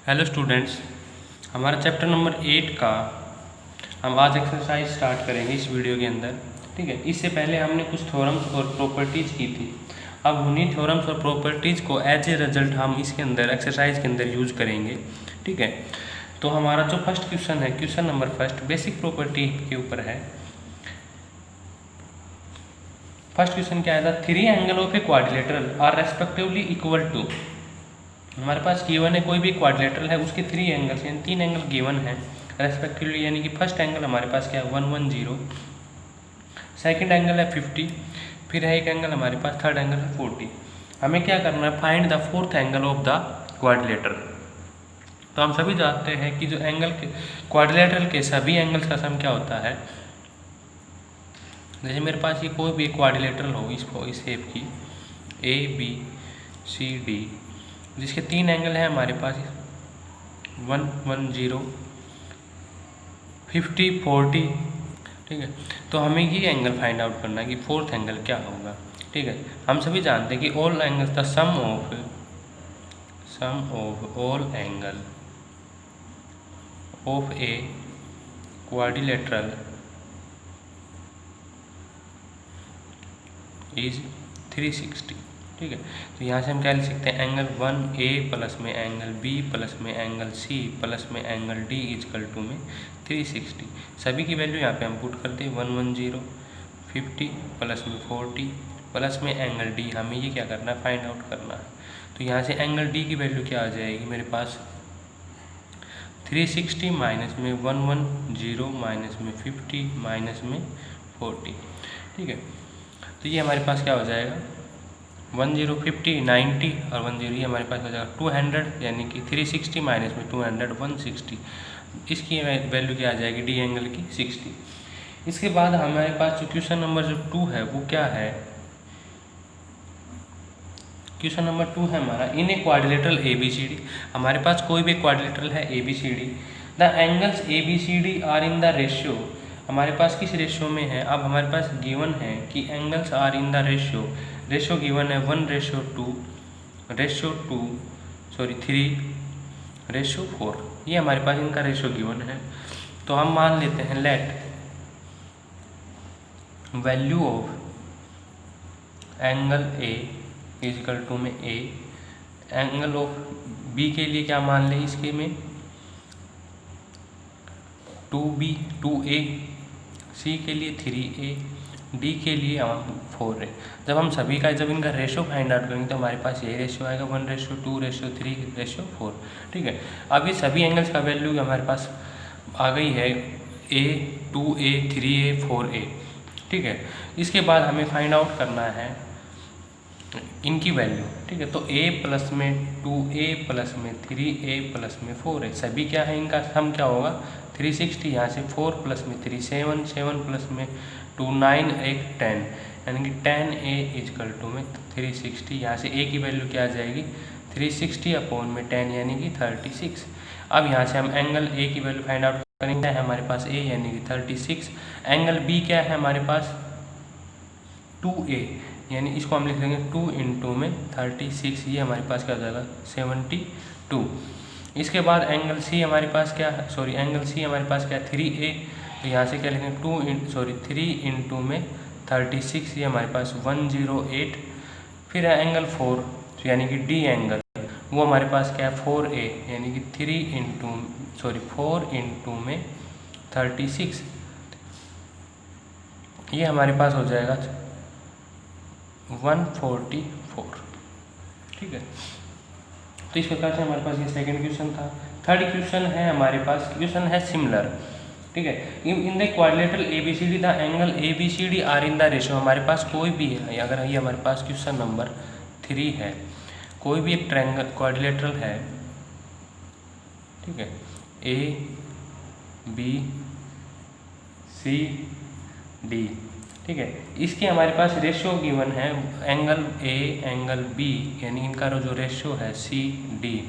Hello students, हमारा chapter number 8 का हम आज एक्सरसाइज स्टार्ट करेंगे इस वीडियो के अंदर। ठीक है, इससे पहले हमने कुछ थ्योरम्स और प्रॉपर्टीज़ की थी। अब उन्हीं थ्योरम्स और प्रॉपर्टीज़ को एज ए रिजल्ट हम इसके अंदर एक्सरसाइज के अंदर यूज करेंगे। ठीक है, तो हमारा जो फर्स्ट क्वेश्चन है, question number first basic property के ऊपर है। फर्स्ट क्वेश्चन क्या आया था? 3 angle of a quadrilateral are respectively equal to. हमारे पास गिवन है कोई भी क्वाड्रिलेटरल है, उसके 3 एंगल्स यानी 3 एंगल गिवन है रेस्पेक्टिवली, यानी कि फर्स्ट एंगल हमारे पास क्या है 110, सेकंड एंगल है 50, फिर है एक एंगल हमारे पास थर्ड एंगल है 40। हमें क्या करना है? Find the fourth angle of the quadrilateral. तो हम सभी जानते हैं कि जो एंगल के क्वाड्रिलेटरल के सभी एंगल्स का सम क्या होता है। जैसे मेरे पास ये कोई भी क्वाड्रिलेटरल हो इस शेप की ABCD, जिसके 3 एंगल हैं हमारे पास 110, 50, 40। ठीक है, तो हमें ये एंगल फाइंड आउट करना है कि फोर्थ एंगल क्या होगा। ठीक है, हम सभी जानते हैं कि all angles the sum of all angle of a quadrilateral is 360। ठीक है, तो यहाँ से हम क्या लिख सकते हैं? एंगल 1A प्लस में एंगल B प्लस में एंगल C प्लस में एंगल D इजकल टू में 360। सभी की वैल्यू यहाँ पे हम पुट करते हैं 110, 50 प्लस में 40 प्लस में एंगल D। हमें ये क्या करना है? फाइंड आउट करना है। तो यहाँ से एंगल D की वैल्यू क्या आ जाएगी मेरे पास? 360 माइनस में 110 माइनस में 50 माइनस में 40। ठीक है, तो ये हमारे पास क्या हो जाएगा? 10, 50, 90 और 10, ये हमारे पास हो जाएगा 200, यानी कि 360 माइनस में 200 160। इसकी वैल्यू क्या आ जाएगी? डी एंगल की 60। इसके बाद हमारे पास जो क्वेश्चन नंबर जो 2 है वो क्या है? क्वेश्चन नंबर 2 है हमारा इन ए क्वाड्रिलेटरल ABCD। हमारे पास कोई भी क्वाड्रिलेटरल है ABCD, the angles ABCD are in the ratio. हमारे पास किस रेशियो में है? अब हमारे पास गिवन है कि angles are in the ratio given है 3:4। ये हमारे पास इनका रेशियो गिवन है। तो हम मान लेते हैं let value of angle A is equal to में A, एंगल ऑफ B के लिए क्या मान लें? इसके में 2B 2A, C के लिए 3A, D के लिए 4A। जब हम सभी का जब इनका रेशियो फाइंड आउट करेंगे तो हमारे पास यही रेशियो आएगा 1:2:3:4। ठीक है, अब ये सभी एंगल्स का वैल्यू हमारे पास आ गई है A 2A 3A 4A। ठीक है, इसके बाद हमें फाइंड आउट करना है इनकी वैल्यू। ठीक है, तो A प्लस में 2A प्लस में 3A प्लस में 4A, सभी क्या है? इनका सम क्या होगा? 360। यहाँ से 4 प्लस में 3 7, 7 प्लस में 2 9, 1 10, यानी कि 10A इजकल टू में 360। यहाँ से A की वैल्यू क्या आ जाएगी? 360 अपॉन में 10 यानी कि 36। अब यहाँ से हम एंगल A की वैल्यू फाइंड आउट करेंगे। क्या है हमारे पास? A यानी कि 36। एंगल B क्या है हमारे पास? 2A, यानी इसको हम लिख देंगे 2 इंटू में 36, ये हमारे पास क्या हो जाएगा? 72। इसके बाद एंगल C हमारे पास क्या है? एंगल C हमारे पास क्या है? 3A। तो यहाँ से क्या लिखेंगे? 3 इंटू में 36, ये हमारे पास 108। फिर है एंगल 4, यानी कि D एंगल, वो हमारे पास क्या है? 4A, यानी कि 4 इंटू में 36, ये हमारे पास हो जाएगा 144। ठीक है, तो इस प्रकार से हमारे पास ये सेकंड क्वेश्चन था। थर्ड क्वेश्चन है हमारे पास, क्वेश्चन है सिमिलर। ठीक है, in the quadrilateral ABCD the angle ABCD are in the ratio. हमारे पास कोई भी है, अगर ये हमारे पास क्वेश्चन नंबर 3 है, कोई भी एक ट्रायंगल क्वाड्रिलेटरल है। ठीक है, ABCD। ठीक है, इसके हमारे पास रेशियो गिवन है एंगल A एंगल B, यानी इनका जो रेशियो है CD,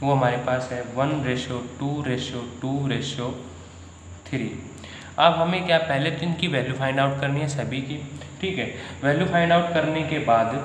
वो हमारे पास है 1:2:2:3। अब हमें क्या, पहले तो इनकी वैल्यू फाइंड आउट करनी है सभी की। ठीक है, वैल्यू फाइंड आउट करने के बाद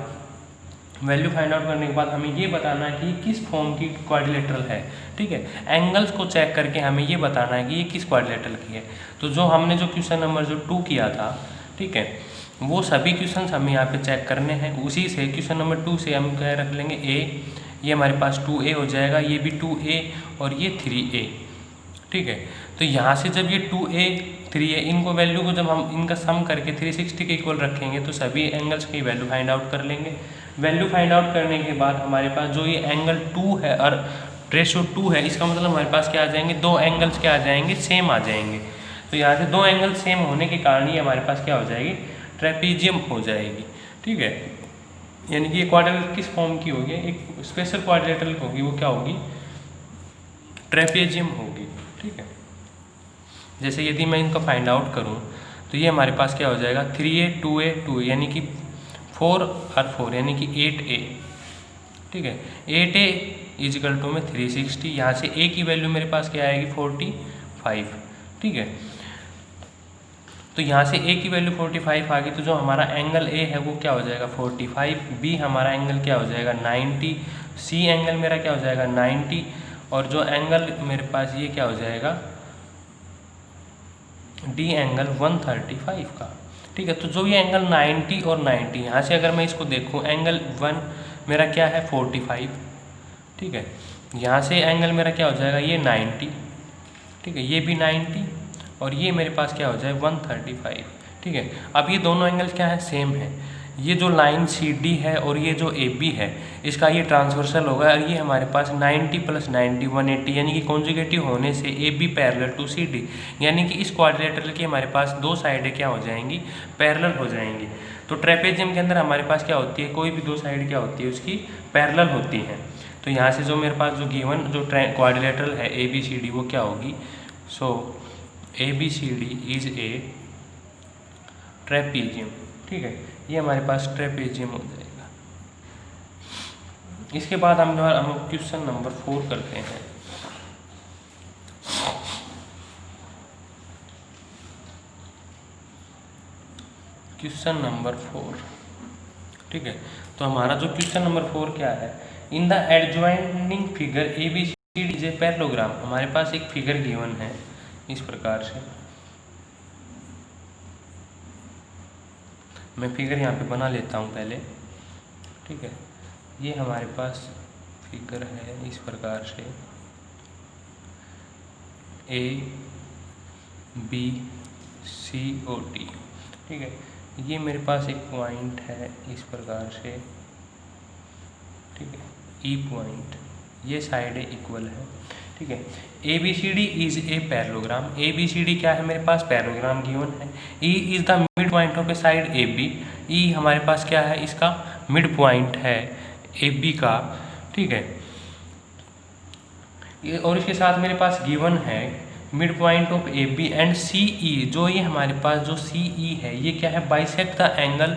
वैल्यू फाइंड आउट करने के बाद हमें ये बताना है कि किस फॉर्म की क्वाड्रिलेटरल है, ठीक है। एंगल्स को चेक करके हमें ये बताना है कि ये किस क्वाड्रिलेटरल की है। तो जो हमने जो क्वेश्चन नंबर जो 2 किया था, ठीक है, वो सभी क्वेश्चंस हमें यहाँ पे चेक करने हैं। उसी से क्वेश्चन नंबर 2 से हम क्या रख लेंगे ए, ये हमारे पास 2a हो जाएगा, ये भी 2a और ये 3a, ठीक है। तो यहाँ से जब ये 2a 3a इनको वैल्यू को जब हम इनका सम करके 360 के इक्वल रखेंगे तो सभी एंगल्स की वैल्यू फाइंड आउट कर लेंगे। वैल्यू फाइंड आउट करने के बाद हमारे पास जो ये एंगल 2 है और रेशो 2 है, इसका मतलब हमारे पास क्या आ जाएंगे, दो एंगल्स क्या आ जाएंगे, सेम आ जाएंगे। तो यहाँ से दो एंगल सेम होने के कारण ये हमारे पास क्या हो जाएगी, ट्रेपीजियम हो जाएगी, ठीक है। यानी कि ये क्वाड्रिलेटरल किस फॉर्म की होगी, एक स्पेशल क्वाड्रिलेटरल होगी, वो क्या होगी, ट्रेपीजियम होगी, ठीक है। जैसे यदि मैं इनका फाइंड आउट करूँ तो ये हमारे पास क्या हो जाएगा, 3a 2a 2 यानी कि 4 और 4 यानी कि 8a, ठीक है। 8a इजिकल टू में 360, यहाँ से a की वैल्यू मेरे पास क्या आएगी 45, ठीक है। तो यहाँ से a की वैल्यू 45 आ गई, तो जो हमारा एंगल a है वो क्या हो जाएगा 45, b हमारा एंगल क्या हो जाएगा 90, c एंगल मेरा क्या हो जाएगा 90 और जो एंगल मेरे पास ये क्या हो जाएगा d एंगल 135 का, ठीक है। तो जो ये एंगल 90 और 90, यहाँ से अगर मैं इसको देखूँ एंगल 1 मेरा क्या है 45, ठीक है। यहाँ से एंगल मेरा क्या हो जाएगा ये 90, ठीक है, ये भी 90 और ये मेरे पास क्या हो जाए 135, ठीक है। अब ये दोनों एंगल क्या है, सेम है। ये जो लाइन CD है और ये जो AB है, इसका ये ट्रांसवर्सल होगा और ये हमारे पास 90 + 90 180, यानी कि कॉन्जुगेटिव होने से AB पैरेलल टू CD, यानी कि इस क्वाड्रिलेटरल की हमारे पास दो साइडें क्या हो जाएंगी, पैरेलल हो जाएंगी। तो ट्रेपेजियम के अंदर हमारे पास क्या होती है, कोई भी दो साइड क्या होती है उसकी पैरेलल होती हैं। तो यहाँ से जो मेरे पास जो गिवन जो क्वाड्रिलेटरल है ABCD वो क्या होगी, सो ABCD इज ए ट्रेपेजियम, ठीक है। ये हमारे पास ट्रेपेजियम हो जाएगा। इसके बाद हम क्वेश्चन नंबर 4 करते हैं। क्वेश्चन नंबर 4, ठीक है। तो हमारा जो क्वेश्चन नंबर 4 क्या है, in the adjoining figure ABCD is a parallelogram. हमारे पास एक फिगर गिवन है इस प्रकार से, मैं फिगर यहाँ पे बना लेता हूँ पहले, ठीक है। ये हमारे पास फिगर है इस प्रकार से ABCOD, ठीक है। ये मेरे पास एक पॉइंट है इस प्रकार से, ठीक है, E पॉइंट, ये साइड इक्वल है, ठीक है। ABCD is a parallelogram. ABCD क्या है, मेरे पास पैरेललोग्राम गिवन है। E is the mid point of A side AB, E हमारे पास क्या है, इसका मिड पॉइंट है AB का, ठीक है। और इसके साथ मेरे पास गिवन है mid point of AB and CE, जो ये हमारे पास जो CE है ये क्या है, बाइसेक्ट द एंगल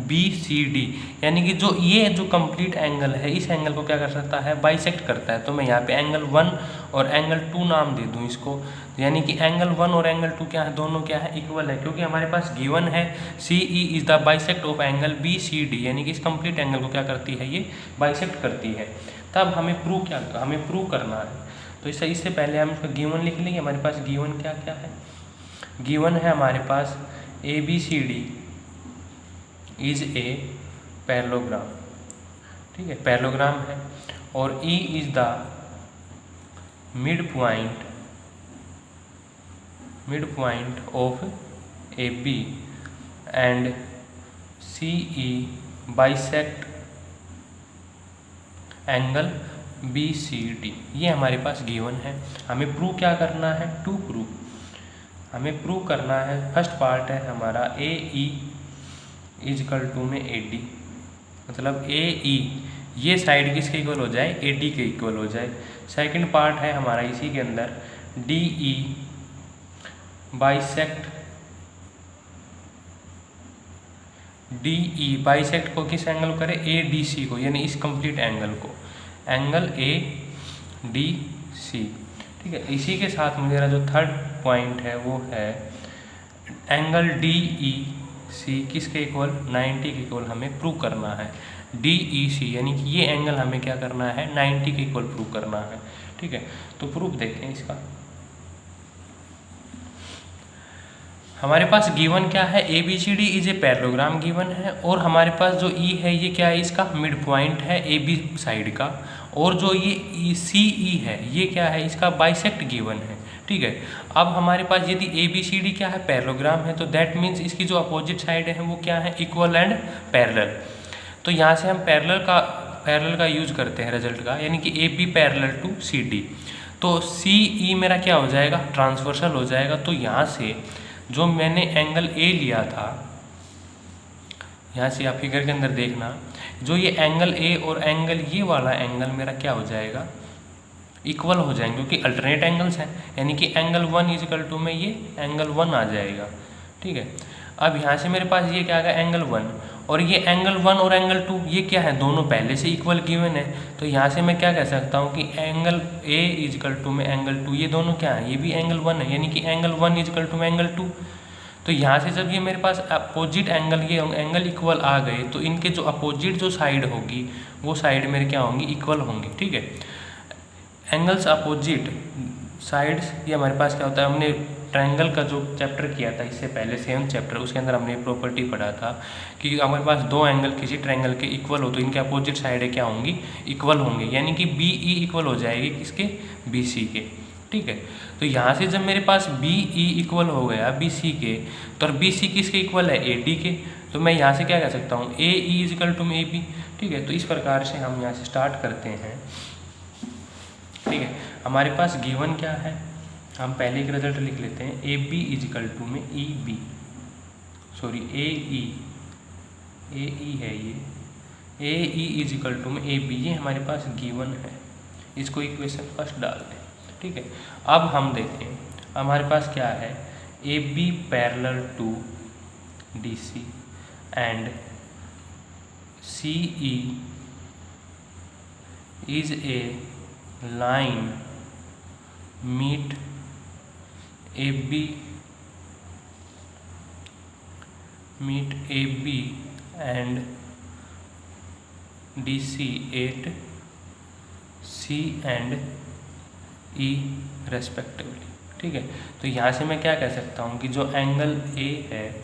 BCD, यानी कि जो ये जो कंप्लीट एंगल है इस एंगल को क्या कर सकता है, बाइसेक्ट करता है। तो मैं यहाँ पे एंगल 1 और एंगल 2 नाम दे दूँ इसको, यानी कि एंगल 1 और एंगल 2 क्या है, दोनों क्या है, इक्वल है, क्योंकि हमारे पास गिवन है CE is the bisect of angle BCD, यानी कि इस कंप्लीट एंगल को क्या करती है, ये बाइसेक्ट करती है। तब हमें प्रूव करना है। तो इससे पहले हम इसका गिवन लिख लेंगे। हमारे पास गिवन क्या क्या है, गिवन है हमारे पास ABCD इज ए पैरेललोग्राम, ठीक है, पैरेललोग्राम है, और E is the mid point of AB and CE bisect angle BCD। ये हमारे पास गिवन है। हमें प्रूव क्या करना है, हमें प्रूव करना है, फर्स्ट पार्ट है हमारा AE इजकल टू में AD, मतलब AE ये साइड किसके इक्वल हो जाए, AD के इक्वल हो जाए। सेकंड पार्ट है हमारा इसी के अंदर DE बाइसेक्ट को किस एंगल को करे, ADC को, यानी इस कंप्लीट एंगल को, एंगल ADC, ठीक है। इसी के साथ मेरा जो थर्ड पॉइंट है वो है एंगल DEC किसके इक्वल, 90 के इक्वल हमें प्रूव करना है। DEC, यानी कि ये एंगल हमें क्या करना है, 90 के इक्वल प्रूव करना है। ठीक है, तो प्रूफ देखें इसका। हमारे पास गिवन क्या है, ABCD is a parallelogram given है, और हमारे पास जो E है ये क्या है, इसका मिड पॉइंट है AB साइड का, और जो ये CE है ये क्या है, इसका बाइसेक्ट गिवन है। ठीक है, अब हमारे पास यदि ABCD क्या है, पैरेललोग्राम है, तो दैट मीन्स इसकी जो अपोजिट साइड है वो क्या है, इक्वल एंड पैरेलल। तो यहाँ से हम पैरेलल का यूज करते हैं रिजल्ट का, यानी कि AB पैरेलल टू CD, तो CE मेरा क्या हो जाएगा, ट्रांसवर्सल हो जाएगा। तो यहाँ से जो मैंने एंगल A लिया था, यहाँ से आप फिगर के अंदर देखना, जो ये एंगल A और एंगल ये वाला एंगल मेरा क्या हो जाएगा, इक्वल हो जाएंगे, क्योंकि अल्टरनेट एंगल्स हैं, यानी कि एंगल 1 इज इक्वल टू में ये एंगल 1 आ जाएगा। ठीक है, अब यहाँ से मेरे पास ये क्या आ गया, एंगल 1, और ये एंगल 1 और एंगल 2 ये क्या है, दोनों पहले से इक्वल गिवन है। तो यहाँ से मैं क्या कह सकता हूँ कि angle A is equal to में एंगल 2, ये दोनों क्या है, ये भी एंगल 1 है, यानी कि एंगल 1 इज इक्वल टू में एंगल 2। तो यहाँ से जब ये मेरे पास अपोजिट एंगल, ये एंगल इक्वल आ गए, तो इनके जो अपोजिट जो साइड होगी वो साइड मेरे क्या होंगी, इक्वल होंगी। ठीक है, एंगल्स अपोजिट साइड्स, ये हमारे पास क्या होता है, हमने ट्रायंगल का जो चैप्टर किया था इससे पहले 7th चैप्टर, उसके अंदर हमने प्रॉपर्टी पढ़ा था कि हमारे पास दो एंगल किसी ट्रायंगल के इक्वल हो तो इनके अपोजिट साइड क्या होंगी, इक्वल होंगे, यानी कि BE इक्वल हो जाएगी किसके, BC के। ठीक है, तो यहाँ से जब मेरे पास BE इक्वल हो गया BC के, तो BC किसके इक्वल है, AD के, तो मैं यहाँ से क्या कह सकता हूँ, AE इज इक्वल टू में AB। ठीक है, तो इस प्रकार से हम यहाँ से स्टार्ट करते हैं। ठीक है, हमारे पास गिवन क्या है, हम पहले एक रिजल्ट लिख लेते हैं, AB इज इक्वल टू में EB, सॉरी AE है ये, AE इज इक्वल टू में AB, ये हमारे पास गिवन है, इसको इक्वेशन फर्स्ट डाल दें। ठीक है, अब हम देखें हमारे पास क्या है, AB parallel to DC and CE is a line meet AB and DC at C and E रेस्पेक्टिवली। ठीक है, तो यहाँ से मैं क्या कह सकता हूँ कि जो एंगल A है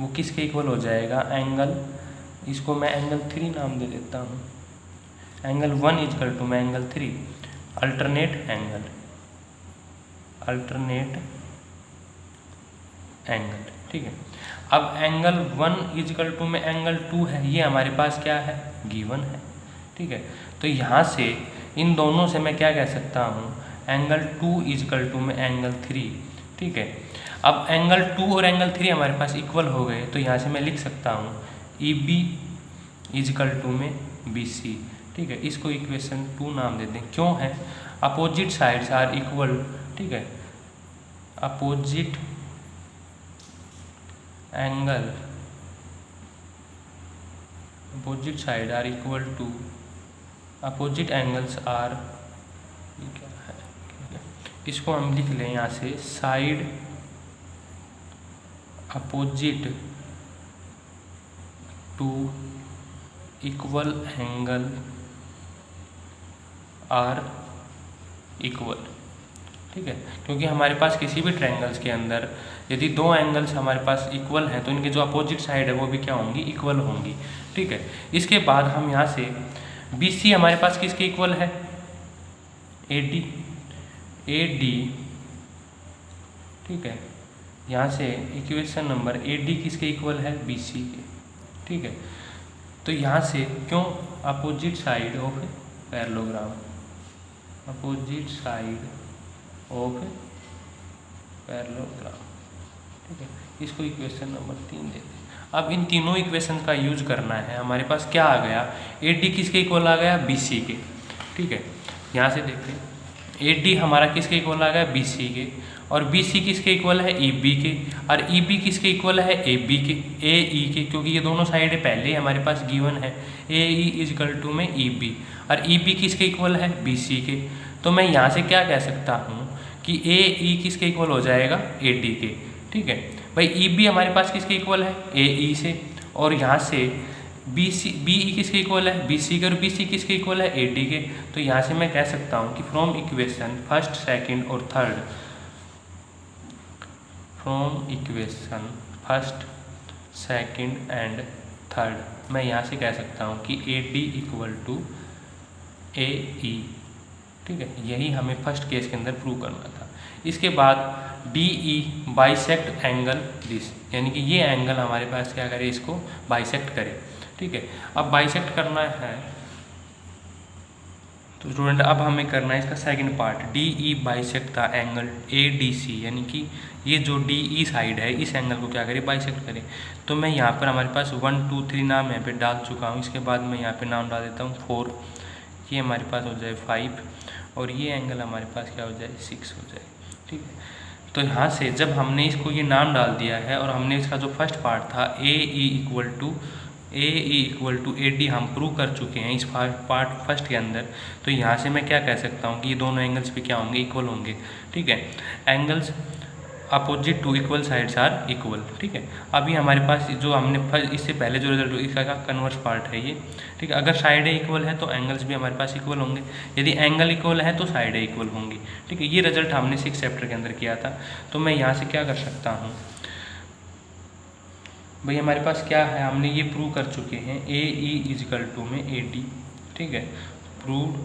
वो किसके इक्वल हो जाएगा, एंगल, इसको मैं एंगल 3 नाम दे देता हूँ, एंगल 1 इज इक्वल टू में एंगल 3, अल्टरनेट एंगल। ठीक है, अब एंगल 1 इज इक्वल टू में एंगल 2 है, ये हमारे पास क्या है, गिवन है। ठीक है, तो यहाँ से इन दोनों से मैं क्या कह सकता हूँ, एंगल 2 इज इक्वल टू में एंगल 3। ठीक है, अब एंगल 2 और एंगल 3 हमारे पास इक्वल हो गए, तो यहाँ से मैं लिख सकता हूँ EB इज इक्वल टू में BC। ठीक है, इसको इक्वेशन 2 नाम दे दें, क्यों है, अपोजिट साइड्स आर इक्वल। ठीक है, opposite angle, opposite side are equal to, opposite angles are, क्या है, इसको हम लिख लें यहाँ से, side opposite to equal angle are equal. ठीक है, क्योंकि हमारे पास किसी भी ट्रायंगल्स के अंदर यदि दो एंगल्स हमारे पास इक्वल हैं तो इनके जो अपोजिट साइड है वो भी क्या होंगी, इक्वल होंगी। ठीक है, इसके बाद हम यहाँ से BC हमारे पास किसके इक्वल है, AD। ठीक है, यहाँ से इक्वेशन नंबर AD किसके इक्वल है, BC के। ठीक है, तो यहाँ से क्यों, opposite side of parallelogram, opposite side of parallelogram. ठीक है, इसको इक्वेशन नंबर 3 देते हैं। अब इन तीनों इक्वेशन का यूज करना है, हमारे पास क्या आ गया, AD किसके इक्वल आ गया, BC के। ठीक है, यहाँ से देखते हैं, AD हमारा किसके इक्वल आ गया, BC के, और BC किसके इक्वल है, EB के, और EB किसके इक्वल है, AE के, क्योंकि ये दोनों साइड पहले ही हमारे पास गिवन है, AE इज इक्वल टू में EB, और EB किसके इक्वल है, BC के। तो मैं यहाँ से क्या कह सकता हूँ कि AE किसके इक्वल हो जाएगा, AD के। ठीक है भाई, EB हमारे पास किसके इक्वल है, AE से, और यहाँ से बी ई किसके इक्वल है, बी सी के, और बी सी किसके इक्वल है, ए डी के। तो यहाँ से मैं कह सकता हूँ कि फ्रॉम इक्वेशन फर्स्ट सेकंड और third, from equation first second and third, मैं यहाँ से कह सकता हूँ कि ए डी इक्वल टू ए ई। ठीक है, यही हमें फर्स्ट केस के अंदर प्रूव करना था। इसके बाद D E bisect angle this, यानी कि ये एंगल हमारे पास क्या करे, इसको बाइसेक्ट करे। ठीक है, अब बाइसेक्ट करना है तो स्टूडेंट अब हमें करना है इसका second part, D E bisect the angle A D C, यानी कि ये जो डी ई साइड है इस एंगल को क्या करे, बाइसेक्ट करे। तो मैं यहाँ पर हमारे पास 1 2 3 नाम यहाँ पे डाल चुका हूँ। इसके बाद मैं यहाँ पे नाम डाल देता हूँ 4, ये हमारे पास हो जाए 5, और ये एंगल हमारे पास क्या हो जाए, 6 हो जाए। ठीक है, तो यहाँ से जब हमने इसको ये नाम डाल दिया है और हमने इसका जो फर्स्ट पार्ट था A E equal to A D हम प्रूव कर चुके हैं इस पार्ट फर्स्ट के अंदर। तो यहाँ से मैं क्या कह सकता हूँ कि ये दोनों एंगल्स पे क्या होंगे, इक्वल होंगे। ठीक है, angles opposite to equal sides are equal. ठीक है, अभी हमारे पास जो हमने इससे पहले जो रिजल्ट इसका कन्वर्स पार्ट है ये। ठीक है, अगर साइडें इक्वल है तो एंगल्स भी हमारे पास इक्वल होंगे, यदि एंगल इक्वल है तो साइडें इक्वल होंगी। ठीक है, ये रिजल्ट हमने 6th चैप्टर के अंदर किया था। तो मैं यहाँ से क्या कर सकता हूँ भाई, हमारे पास क्या है, हमने ये प्रूव कर चुके हैं ए ई इजिकल टू में ए डी। ठीक है, प्रूव्ड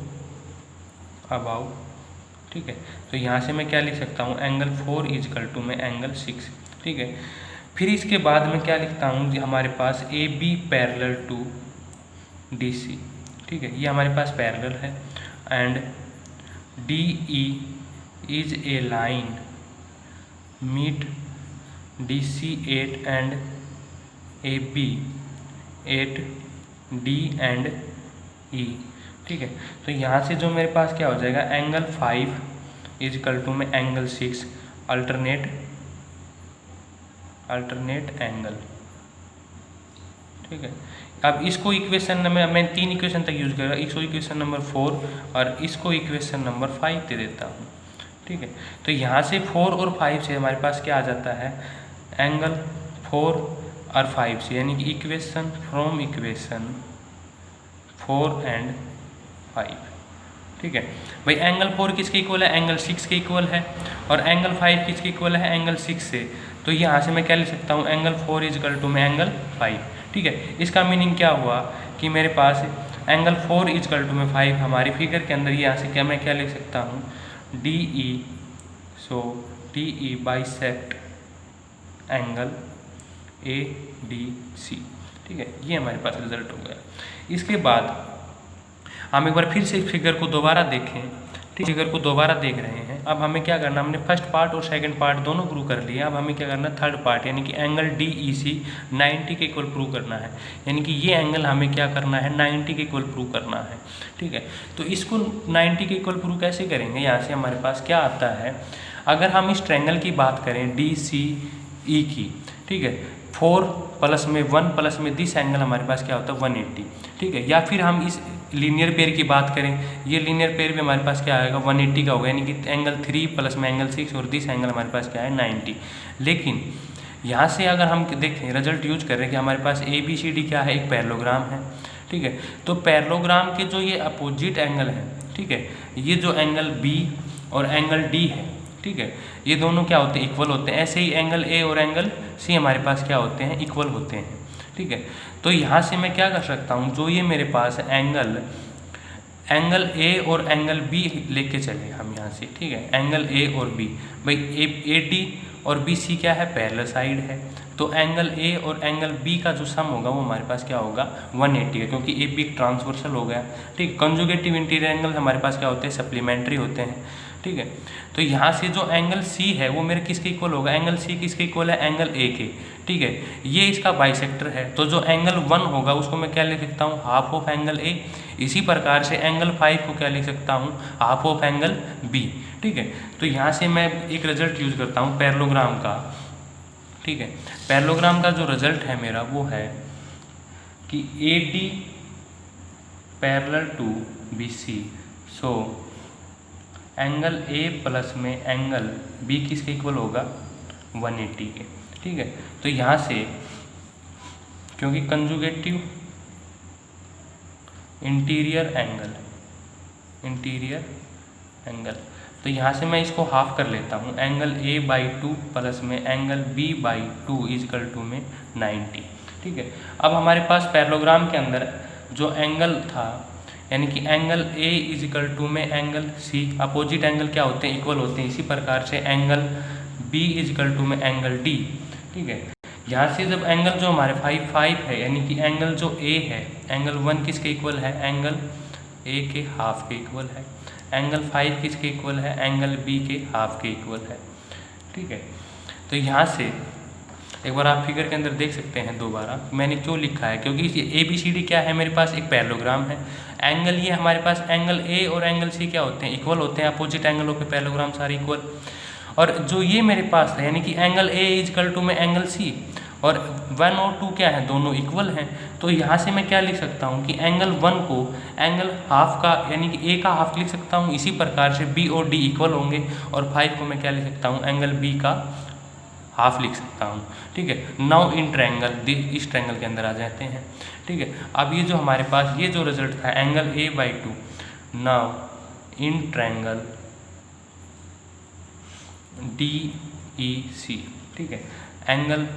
अबाउट। ठीक है, तो यहाँ से मैं क्या लिख सकता हूँ, एंगल 4 इजिकल टू में एंगल 6। ठीक है, फिर इसके बाद मैं क्या लिखता हूँ, हमारे पास A B parallel to D C. ठीक है, ये हमारे पास पैरेलल है, and D E is a line meet D C at and A B at D and E. ठीक है, तो यहाँ से जो मेरे पास क्या हो जाएगा, एंगल 5 इजिकल टू में एंगल 6 अल्टरनेट एंगल। ठीक है, अब इसको इक्वेशन नंबर मैं 3 इक्वेशन तक यूज करूँगा, इसको इक्वेशन नंबर 4 और इसको इक्वेशन नंबर 5 दे देता हूँ। ठीक है, तो यहाँ से 4 और 5 से हमारे पास क्या आ जाता है, एंगल 4 और 5 से, यानी कि इक्वेशन फ्रॉम इक्वेशन 4 एंड 5। ठीक है भाई, एंगल 4 किसके इक्वल है, एंगल 6 के इक्वल है, और एंगल 5 किसके इक्वल है, एंगल 6 से। तो यहाँ से मैं क्या लिख सकता हूँ, एंगल 4 इजिकल टू में एंगल 5। ठीक है, इसका मीनिंग क्या हुआ कि मेरे पास एंगल 4 इजिकल टू में 5 हमारी फिगर के अंदर, यहाँ से क्या मैं क्या लिख सकता हूँ, D E, so D E bisect angle A D C. ठीक है, ये हमारे पास रिजल्ट हो गया। इसके बाद हम एक बार फिर से फिगर को दोबारा देखें। ठीक, फिगर को दोबारा देख रहे हैं। अब हमें क्या करना, हमने फर्स्ट पार्ट और सेकंड पार्ट दोनों प्रूव कर लिया। अब हमें क्या करना, थर्ड पार्ट, यानी कि एंगल डी ई सी 90 के इक्वल प्रूव करना है। यानी कि ये एंगल हमें क्या करना है, 90 के इक्वल प्रूव करना है। ठीक है, तो इसको 90 के इक्वल प्रूव कैसे करेंगे, यहाँ से हमारे पास क्या आता है, अगर हम इस ट्रायंगल की बात करें डी सी ई की। ठीक है, 4 प्लस में 1 प्लस में दिस एंगल हमारे पास क्या होता है, 180। ठीक है, या फिर हम इस लीनियर पेयर की बात करें, ये लीनियर पेयर भी हमारे पास क्या आएगा, 180 का होगा, यानी कि एंगल 3 प्लस में एंगल 6 और दिस एंगल हमारे पास क्या है, 90। लेकिन यहाँ से अगर हम देखें, रिजल्ट यूज करें कि हमारे पास ए बी सी डी क्या है, एक पैरेललोग्राम है। ठीक है, तो पैरेललोग्राम के जो ये अपोजिट एंगल है, ठीक है, ये जो एंगल बी और एंगल डी है, ठीक है, ये दोनों क्या होते हैं, इक्वल होते हैं। ऐसे ही एंगल ए और एंगल सी हमारे पास क्या होते हैं, इक्वल होते हैं। ठीक है, तो यहाँ से मैं क्या कर सकता हूँ, जो ये मेरे पास एंगल ए और एंगल बी लेके चले हम यहाँ से। ठीक है, एंगल ए और बी, भाई ए डी और बी सी क्या है, पैरेलल साइड है। तो एंगल ए और एंगल बी का जो सम होगा वो हमारे पास क्या होगा, 180 है, क्योंकि ए बी ट्रांसवर्सल हो गया। ठीक, कंजुगेटिव इंटीरियर एंगल हमारे पास क्या होते हैं, सप्लीमेंट्री होते हैं। ठीक है, तो यहाँ से जो एंगल सी है वो मेरे किसके इक्वल होगा, एंगल सी किसके इक्वल है, एंगल ए के। ठीक है, ये इसका बाइसेक्टर है, तो जो एंगल 1 होगा उसको मैं क्या लिख सकता हूँ, हाफ ऑफ एंगल ए। इसी प्रकार से एंगल 5 को क्या लिख सकता हूँ, हाफ ऑफ एंगल बी। ठीक है, तो यहाँ से मैं एक रिजल्ट यूज करता हूँ पैरेललोग्राम का। ठीक है, पैरेललोग्राम का जो रिजल्ट है मेरा वो है कि A D parallel to B C, so angle A plus में एंगल बी किसके इक्वल होगा, 180 के। ठीक है, तो यहाँ से क्योंकि कंजुगेटिव इंटीरियर एंगल। तो यहाँ से मैं इसको हाफ कर लेता हूँ, एंगल A/2 प्लस में एंगल B/2 इजकल टू में 90। ठीक है, अब हमारे पास पैरेललोग्राम के अंदर जो एंगल था, यानी कि एंगल A इजकल टू में एंगल C, अपोजिट एंगल क्या होते हैं, इक्वल होते हैं। इसी प्रकार से एंगल B इजकल टू में एंगल D। ठीक है, यहाँ से जब एंगल जो हमारे 5 है, यानी कि एंगल जो A है, एंगल 1 किसके इक्वल है, एंगल A के हाफ के इक्वल है। एंगल 5 किसके इक्वल है, एंगल B के हाफ के इक्वल है। ठीक है, तो यहाँ से एक बार आप फिगर के अंदर देख सकते हैं दोबारा मैंने क्यों लिखा है, क्योंकि ये ABCD क्या है, मेरे पास एक पैरेललोग्राम है। एंगल ये हमारे पास एंगल A और एंगल C क्या होते हैं, इक्वल होते हैं। अपोजिट एंगलों के पैरेललोग्राम सारे इक्वल। और जो ये मेरे पास है, यानी कि एंगल A इजकल टू में एंगल C, और 1 और 2 क्या है, दोनों इक्वल हैं। तो यहाँ से मैं क्या लिख सकता हूँ कि एंगल 1 को एंगल हाफ का, यानी कि A का हाफ लिख सकता हूँ। इसी प्रकार से B और D इक्वल होंगे, और 5 को मैं क्या लिख सकता हूँ, एंगल B का हाफ लिख सकता हूँ। ठीक है, नाउ इन ट्रायंगल, इस ट्रायंगल के अंदर आ जाते हैं। ठीक है, अब ये जो हमारे पास ये जो रिजल्ट था angle A/2, now in triangle DEC। ठीक है, एंगल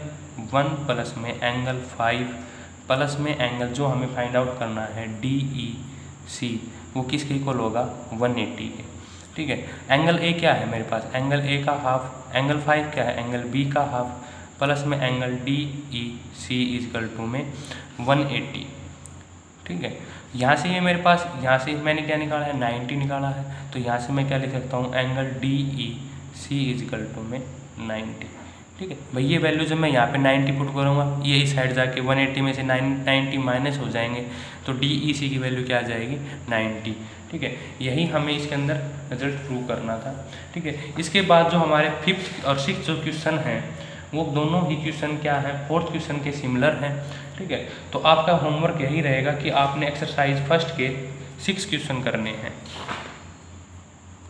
1 प्लस में एंगल 5 प्लस में एंगल जो हमें फाइंड आउट करना है DEC, वो किसके इक्वल होगा, 180 के। ठीक है, एंगल A क्या है मेरे पास, एंगल A का हाफ, एंगल 5 क्या है, एंगल B का हाफ, प्लस में एंगल DEC इजकल टू में 180। ठीक है, यहाँ से ये मेरे पास, यहाँ से मैंने क्या निकाला है, 90 निकाला है। तो यहाँ से मैं क्या लिख सकता हूँ, एंगल DEC इजकल टू में 90। ठीक है भाई, ये वैल्यू जब मैं यहाँ पे 90 पुट करूँगा, ये इस साइड जाके 180 में से 90 माइनस हो जाएंगे, तो DEC की वैल्यू क्या आ जाएगी, 90। ठीक है, यही हमें इसके अंदर रिजल्ट प्रूव करना था। ठीक है, इसके बाद जो हमारे 5th और 6th जो क्वेश्चन हैं, वो दोनों ही क्वेश्चन क्या हैं, 4th क्वेश्चन के सिमिलर हैं। ठीक है, तो आपका होमवर्क यही रहेगा कि आपने एक्सरसाइज फर्स्ट के 6 क्वेश्चन करने हैं।